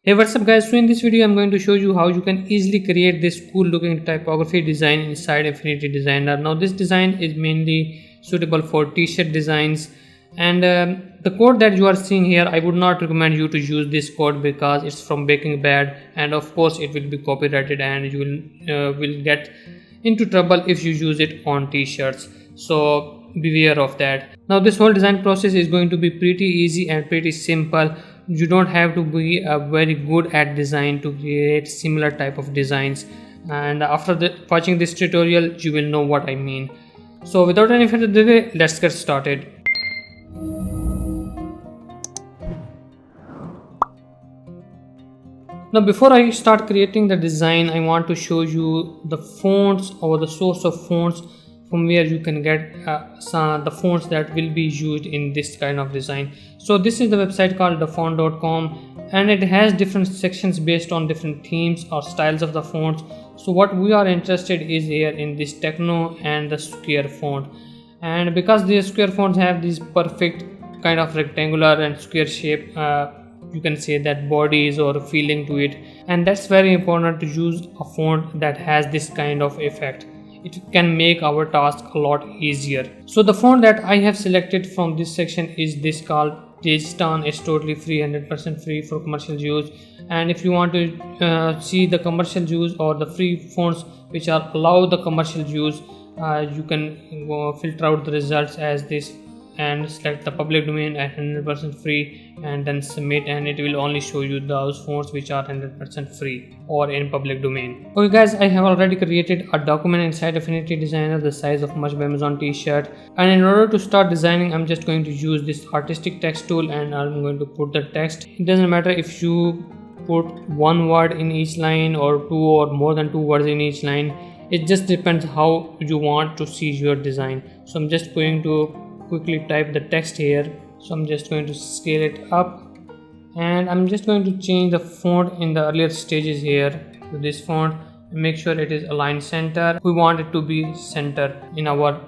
Hey, what's up guys? So in this video I'm going to show you how you can easily create this cool looking typography design inside Affinity Designer. Now this design is mainly suitable for t-shirt designs, and the code that you are seeing here, I would not recommend you to use this code because it's from Breaking Bad, and of course it will be copyrighted and you will get into trouble if you use it on t-shirts. So beware of that. Now this whole design process is going to be pretty easy and pretty simple. You don't have to be very good at design to create similar type of designs, and after watching this tutorial you will know what I mean. So without any further delay, let's get started. Now before I start creating the design, I want to show you the fonts or the source of fonts from where you can get the fonts that will be used in this kind of design. So this is the website called thefont.com, and it has different sections based on different themes or styles of the fonts. So what we are interested is here in this techno and the square font, and because these square fonts have this perfect kind of rectangular and square shape, you can say that bodies or feeling to it, and that's very important to use a font that has this kind of effect. It can make our task a lot easier. So the font that I have selected from this section is this called Digitan. It's totally free, 100% free for commercial use, and if you want to see the commercial use or the free fonts which are allow the commercial use, you can go filter out the results as this and select the public domain at 100% free and then submit, and it will only show you those fonts which are 100% free or in public domain. Okay guys, I have already created a document inside Affinity Designer the size of Must by Amazon t-shirt, and in order to start designing I'm just going to use this artistic text tool and I'm going to put the text. It doesn't matter if you put one word in each line or two or more than two words in each line. It just depends how you want to see your design. So I'm just going to quickly type the text here. So I'm just going to scale it up, and I'm just going to change the font in the earlier stages here to this font and make sure it is aligned center. We want it to be center in our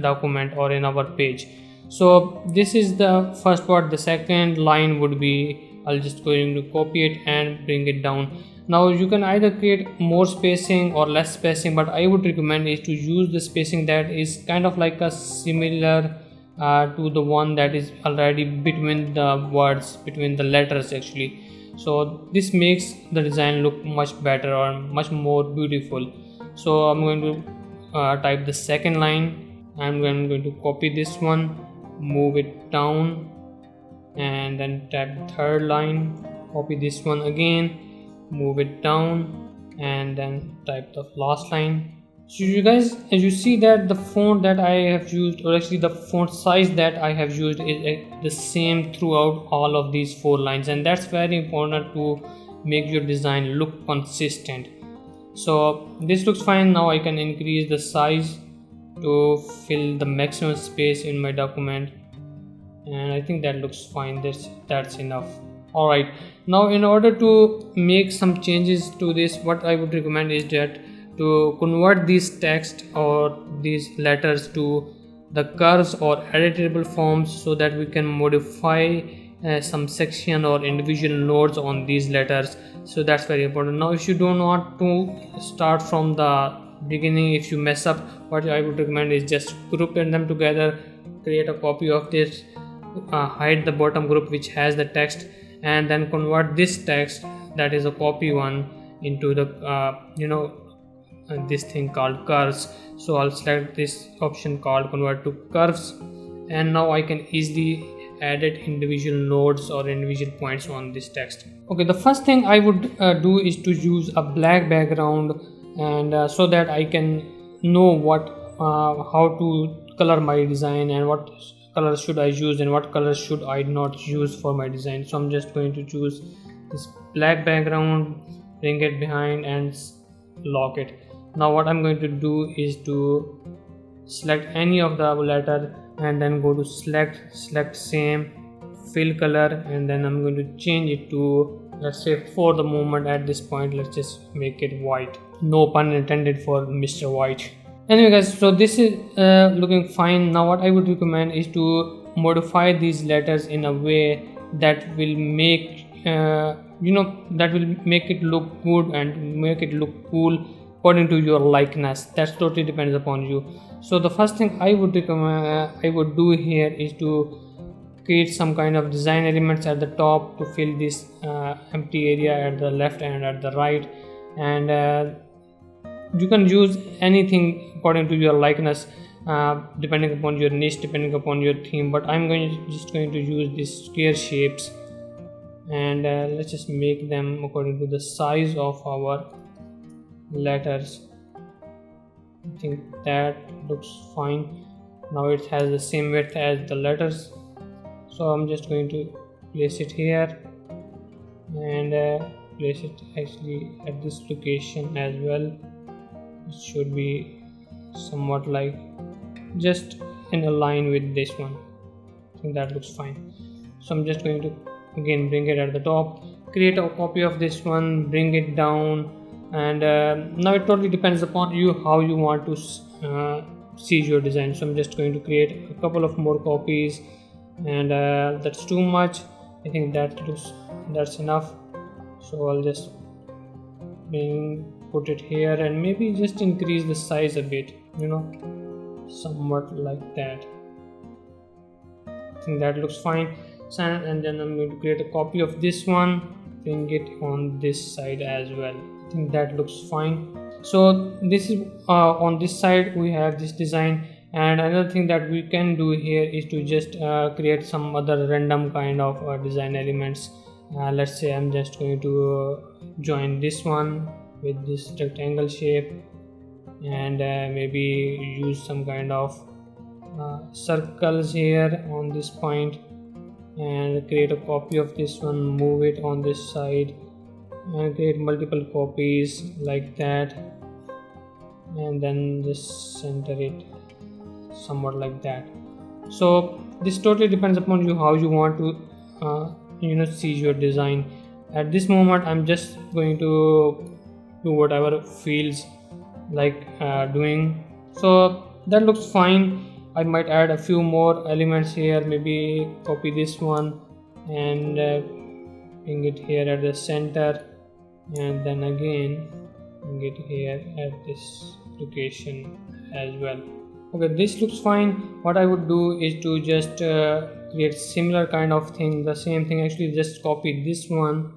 document or in our page. So this is the first part. The second line would be, I'll just going to copy it and bring it down. Now you can either create more spacing or less spacing, but I would recommend is to use the spacing that is kind of like a similar to the one that is already between the words, between the letters actually. So this makes the design look much better or much more beautiful. So I'm going to type the second line. I'm going to copy this one, move it down, and then type the third line, copy this one again, move it down, and then type the last line. So you guys, as you see that the font that I have used, or actually the font size that I have used, is the same throughout all of these four lines, and that's very important to make your design look consistent. So this looks fine. Now I can increase the size to fill the maximum space in my document, and I think that looks fine. That's enough. Alright, now in order to make some changes to this, what I would recommend is that to convert these text or these letters to the curves or editable forms so that we can modify some section or individual nodes on these letters. So that's very important. Now if you don't want to start from the beginning, if you mess up, what I would recommend is just group them together, create a copy of this, hide the bottom group which has the text, and then convert this text that is a copy one into the this thing called curves. So I'll select this option called convert to curves, and now I can easily edit individual nodes or individual points on this text. Okay, the first thing I would do is to use a black background, and so that I can know how to color my design and what color should I use and what color should I not use for my design. So I'm just going to choose this black background, bring it behind and lock it. Now what I'm going to do is to select any of the letter and then go to select same, fill color, and then I'm going to change it to, let's say for the moment at this point, let's just make it white. No pun intended for Mr. White. Anyway guys, so this is looking fine. Now what I would recommend is to modify these letters in a way that will make that will make it look good and make it look cool according to your likeness. That totally depends upon you. So the first thing I would recommend, I would do here is to create some kind of design elements at the top to fill this empty area at the left and at the right, and you can use anything according to your likeness, depending upon your niche, depending upon your theme. But I'm just going to use these square shapes, and let's just make them according to the size of our letters. I think that looks fine. Now it has the same width as the letters, so I'm just going to place it here and place it actually at this location as well. It should be somewhat like just in a line with this one. I think that looks fine. So I'm just going to again bring it at the top, create a copy of this one, bring it down, and now it totally depends upon you how you want to see your design. So I'm just going to create a couple of more copies, and that's too much. I think that's enough. So I'll just put it here and maybe just increase the size a bit, somewhat like that. I think that looks fine. And then I'm going to create a copy of this one, bring it on this side as well. I think that looks fine. So this is on this side we have this design, and another thing that we can do here is to just create some other random kind of design elements. Let's say I'm just going to join this one with this rectangle shape, and maybe use some kind of circles here on this point, and create a copy of this one, move it on this side, and create multiple copies like that, and then just center it somewhat like that. So this totally depends upon you how you want to see your design. At this moment I'm just going to do whatever feels like doing. So that looks fine. I might add a few more elements here, maybe copy this one and bring it here at the center, and then again bring it here at this location as well. Okay, this looks fine. What I would do is to just create similar kind of thing, the same thing actually, just copy this one,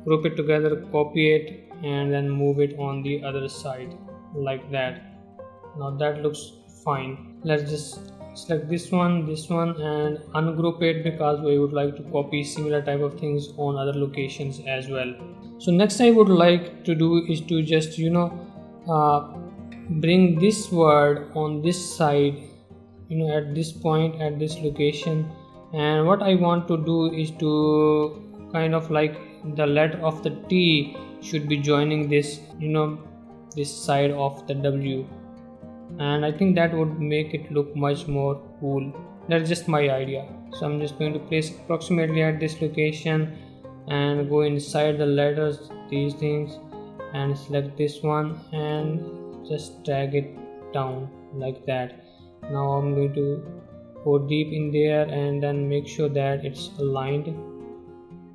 group it together, copy it, and then move it on the other side like that. Now that looks fine. Let's just select this one and ungroup it, because we would like to copy similar type of things on other locations as well. So next I would like to do is to just bring this word on this side, at this point, at this location. And what I want to do is to kind of like the letter of the T should be joining this, this side of the W, and I think that would make it look much more cool. That's just my idea. So I'm just going to place approximately at this location and go inside the letters, these things, and select this one and just drag it down like that. Now I'm going to go deep in there and then make sure that it's aligned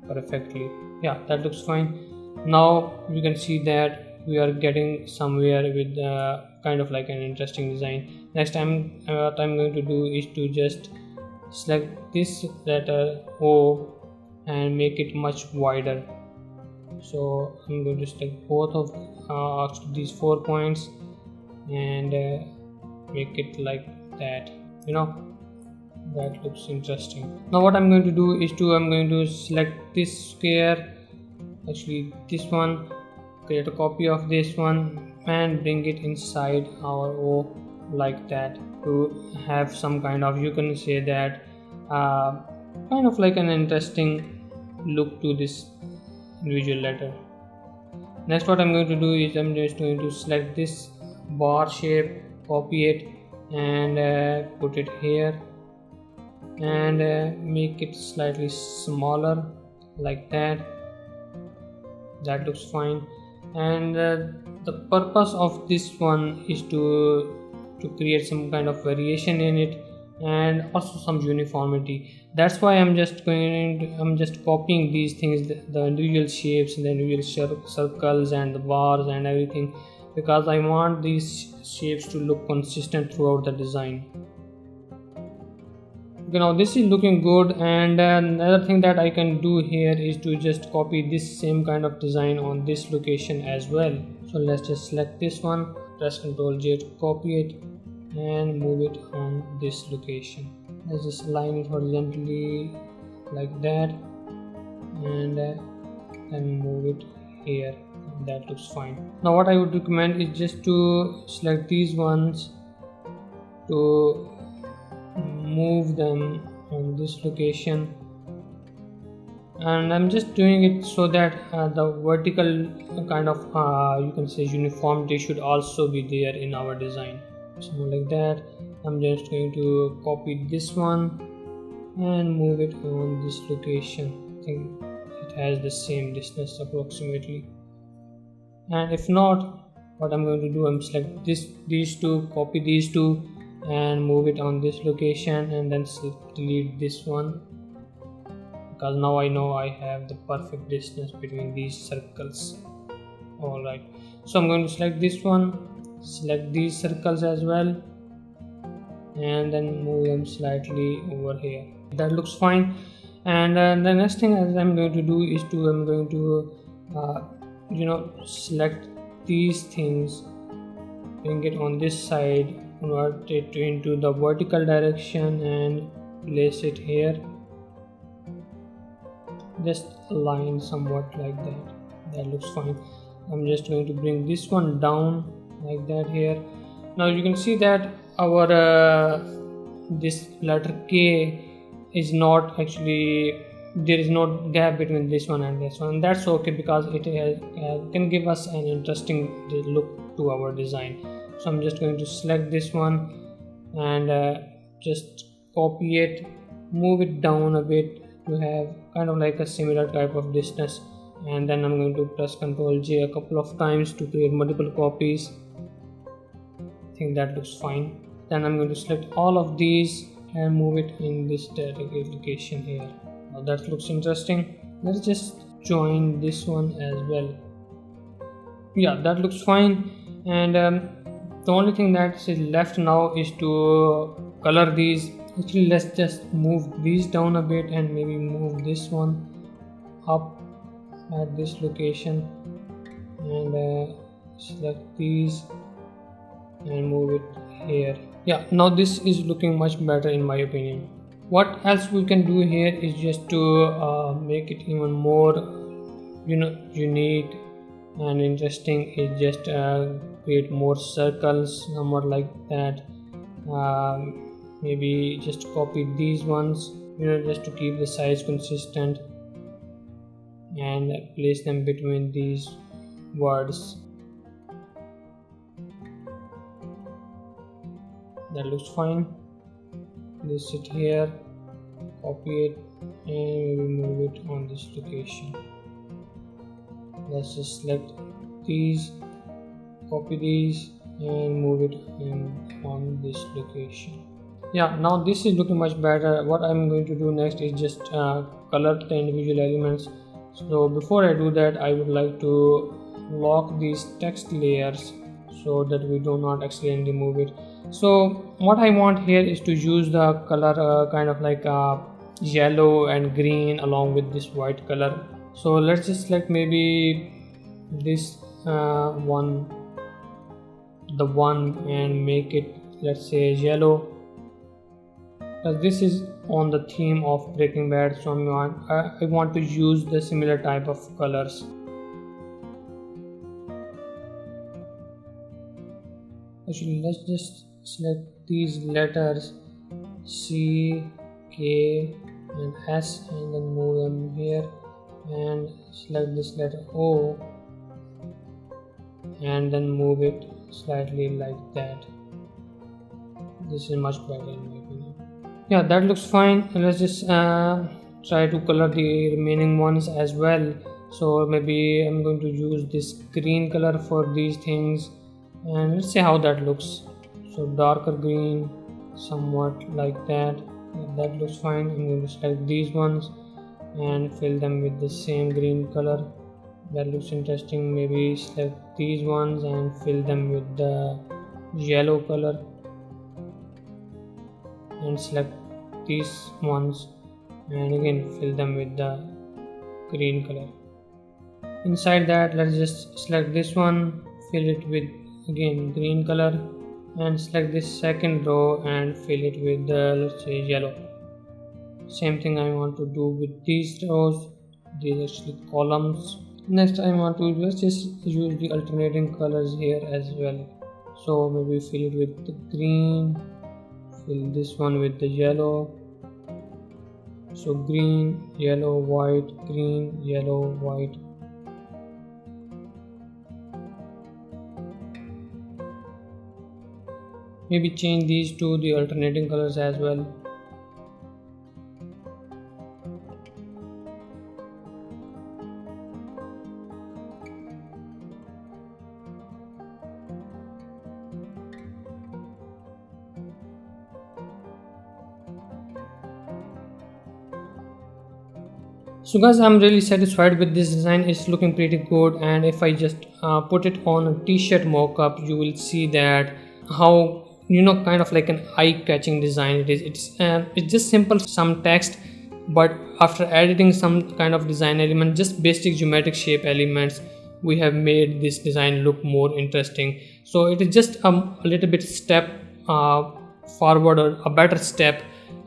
perfectly. Yeah, that looks fine. Now you can see that we are getting somewhere with kind of like an interesting design. Next time what I'm going to do is to just select this letter O and make it much wider. So I'm going to select both of these 4 points and make it like that. That looks interesting. Now what I'm going to do is I'm going to select this square, actually this one, create a copy of this one and bring it inside our O like that, to have some kind of, you can say that kind of like an interesting look to this individual letter. Next what I'm going to do is I'm just going to select this bar shape, copy it and put it here and make it slightly smaller like that. That looks fine. And the purpose of this one is to create some kind of variation in it, and also some uniformity. That's why I'm just copying these things, the individual shapes, the individual circles and the bars and everything, because I want these shapes to look consistent throughout the design. Okay, now this is looking good, and another thing that I can do here is to just copy this same kind of design on this location as well. So let's just select this one, press Ctrl J to copy it and move it on this location. Let's just align it horizontally like that, and then move it here. That looks fine. Now what I would recommend is just to select these ones, to move them on this location, and I'm just doing it so that the vertical kind of you can say uniformity should also be there in our design. So like that, I'm just going to copy this one and move it on this location. I think it has the same distance approximately, and if not, what I'm going to do, I'm select these two, copy these two and move it on this location, and then delete this one, because now I know I have the perfect distance between these circles. Alright, so I'm going to select this one, select these circles as well, and then move them slightly over here. That looks fine. And the next thing as I'm going to do is I'm going to select these things, bring it on this side, convert it into the vertical direction and place it here. Just align somewhat like that. That looks fine. I'm just going to bring this one down like that here. Now you can see that our this letter K is not actually, there is no gap between this one and this one, and that's okay, because it can give us an interesting look to our design. So I'm just going to select this one and just copy it, move it down a bit to have kind of like a similar type of distance, and then I'm going to press Ctrl J a couple of times to create multiple copies. I think that looks fine. Then I'm going to select all of these and move it in this dedicated location here. Now that looks interesting. Let's just join this one as well. Yeah, that looks fine. And the only thing that is left now is to color these. Actually, let's just move these down a bit and maybe move this one up at this location, and select these and move it here. Yeah, now this is looking much better in my opinion. What else we can do here is just to make it even more unique and interesting, is just create more circles, somewhat like that. Maybe just copy these ones, just to keep the size consistent, and place them between these words. That looks fine. Place it here, copy it, and maybe move it on this location. Let's just select these, copy these, and move it on this location. Yeah, now this is looking much better. What I'm going to do next is just color the individual elements. So before I do that, I would like to lock these text layers so that we do not accidentally move it. So what I want here is to use the color kind of like yellow and green along with this white color. So let's just select maybe this one, and make it, let's say, yellow, because this is on the theme of Breaking Bad. So I want to use the similar type of colors. Actually, let's just select these letters C, K and S, and then move them here, and select this letter O and then move it slightly like that. This is much better in my opinion. Yeah, that looks fine. Let's just try to color the remaining ones as well. So maybe I'm going to use this green color for these things, and let's see how that looks. So darker green, somewhat like that. That looks fine. I'm going to select these ones and fill them with the same green color. That looks interesting. Maybe select these ones and fill them with the yellow color, and select these ones and again fill them with the green color. Inside that, let's just select this one, fill it with again green color, and select this second row and fill it with let's say yellow. Same thing I want to do with these rows, these actually columns. Next I want to let's just use the alternating colors here as well. So maybe fill it with the green, fill this one with the yellow. So green, yellow, white, green, yellow, white. Maybe change these to the alternating colors as well. So guys, I'm really satisfied with this design. It's looking pretty good, and if I just put it on a t-shirt mockup, you will see that how kind of like an eye-catching design it is. It's just simple, some text, but after editing some kind of design element, just basic geometric shape elements, we have made this design look more interesting. So it is just a little bit step forward, or a better step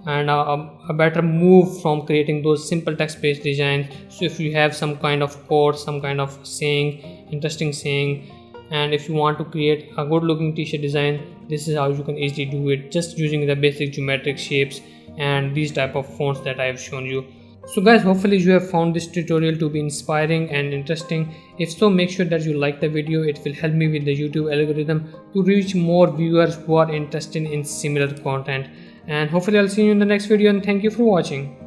and a better move from creating those simple text-based designs. So if you have some kind of quote, some kind of saying, interesting saying, and if you want to create a good looking t-shirt design, this is how you can easily do it, just using the basic geometric shapes and these type of fonts that I have shown you. So guys, hopefully you have found this tutorial to be inspiring and interesting. If so, make sure that you like the video. It will help me with the YouTube algorithm to reach more viewers who are interested in similar content. And hopefully I'll see you in the next video, and thank you for watching.